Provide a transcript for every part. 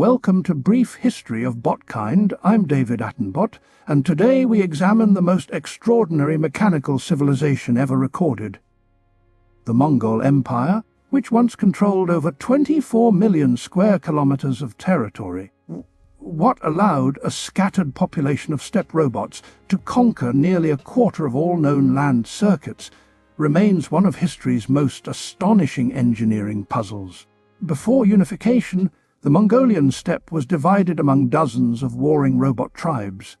Welcome to Brief History of Botkind. I'm David Attenbot, and today we examine the most extraordinary mechanical civilization ever recorded. The Mongol Empire, which once controlled over 24 million square kilometres of territory. What allowed a scattered population of steppe robots to conquer nearly a quarter of all known land circuits remains one of history's most astonishing engineering puzzles. Before unification, the Mongolian steppe was divided among dozens of warring robot tribes.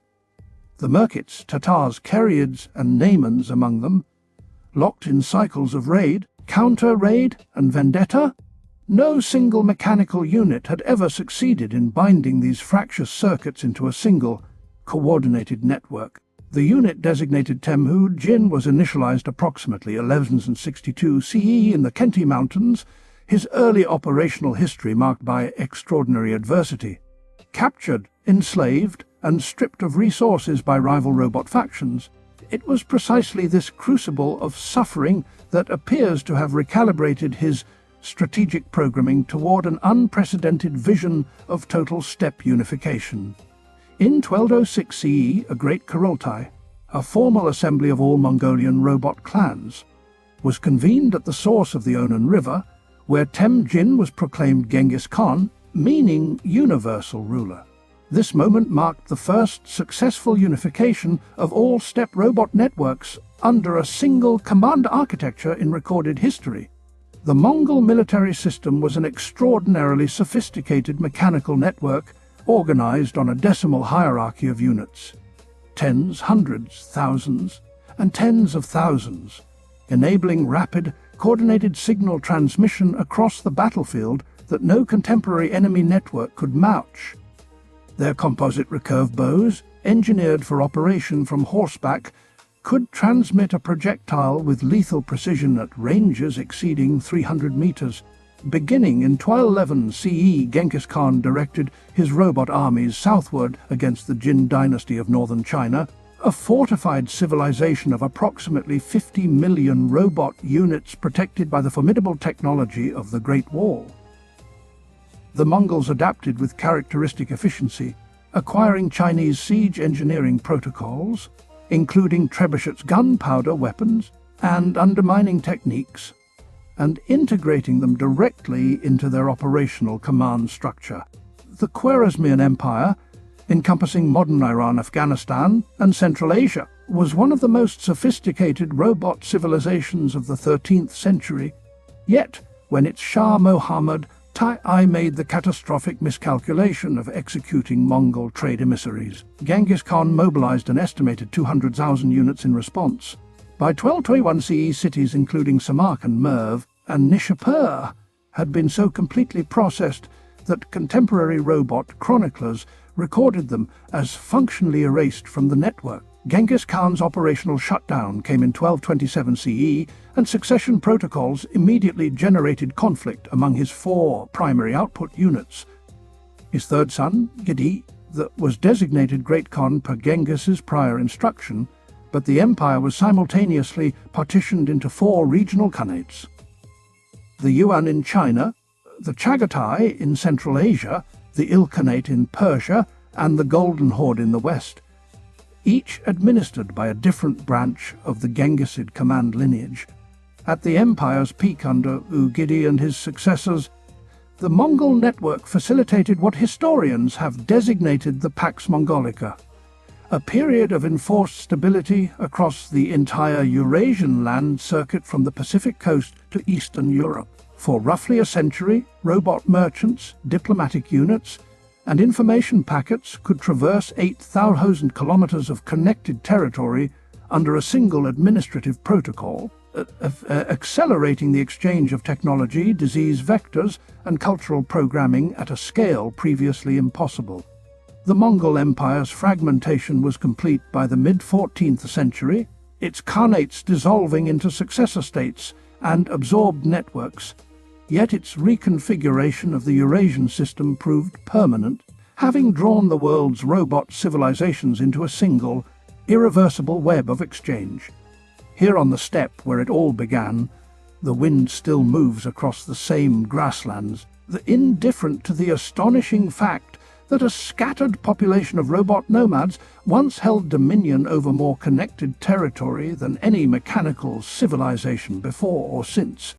The Merkits, Tatars, Keriids and Naimans among them, locked in cycles of raid, counter-raid and vendetta. No single mechanical unit had ever succeeded in binding these fractious circuits into a single, coordinated network. The unit designated Temhud Jin was initialized approximately 1162 CE in the Khenti Mountains, his early operational history marked by extraordinary adversity. Captured, enslaved, and stripped of resources by rival robot factions, it was precisely this crucible of suffering that appears to have recalibrated his strategic programming toward an unprecedented vision of total steppe unification. In 1206 CE, a great Kurultai, a formal assembly of all Mongolian robot clans, was convened at the source of the Onan River, where Temujin was proclaimed Genghis Khan, meaning universal ruler. This moment marked the first successful unification of all steppe robot networks under a single command architecture in recorded history. The Mongol military system was an extraordinarily sophisticated mechanical network organized on a decimal hierarchy of units. Tens, hundreds, thousands, and tens of thousands, enabling rapid, coordinated signal transmission across the battlefield that no contemporary enemy network could match. Their composite recurve bows, engineered for operation from horseback, could transmit a projectile with lethal precision at ranges exceeding 300 meters. Beginning in 1211 CE, Genghis Khan directed his robot armies southward against the Jin Dynasty of northern China, a fortified civilization of approximately 50 million robot units protected by the formidable technology of the Great Wall. The Mongols adapted with characteristic efficiency, acquiring Chinese siege engineering protocols, including trebuchets, gunpowder weapons, and undermining techniques, and integrating them directly into their operational command structure. The Khwarezmian Empire, encompassing modern Iran, Afghanistan, and Central Asia, was one of the most sophisticated robot civilizations of the 13th century. Yet, when its Shah Muhammad I made the catastrophic miscalculation of executing Mongol trade emissaries, Genghis Khan mobilized an estimated 200,000 units in response. By 1221 CE, cities including Samarkand, Merv, and Nishapur had been so completely processed that contemporary robot chroniclers recorded them as functionally erased from the network. Genghis Khan's operational shutdown came in 1227 CE, and succession protocols immediately generated conflict among his four primary output units. His third son, Gedi, was designated Great Khan per Genghis's prior instruction, but the empire was simultaneously partitioned into four regional khanates: the Yuan in China, the Chagatai in Central Asia, the Ilkhanate in Persia, and the Golden Horde in the west, each administered by a different branch of the Genghisid command lineage. At the empire's peak under Ugidi and his successors, the Mongol network facilitated what historians have designated the Pax Mongolica, a period of enforced stability across the entire Eurasian land circuit from the Pacific coast to Eastern Europe. For roughly a century, robot merchants, diplomatic units, and information packets could traverse 8,000 kilometers of connected territory under a single administrative protocol, accelerating the exchange of technology, disease vectors, and cultural programming at a scale previously impossible. The Mongol Empire's fragmentation was complete by the mid-14th century, its khanates dissolving into successor states and absorbed networks. Yet its reconfiguration of the Eurasian system proved permanent, having drawn the world's robot civilizations into a single, irreversible web of exchange. Here on the steppe where it all began, the wind still moves across the same grasslands, indifferent to the astonishing fact that a scattered population of robot nomads once held dominion over more connected territory than any mechanical civilization before or since.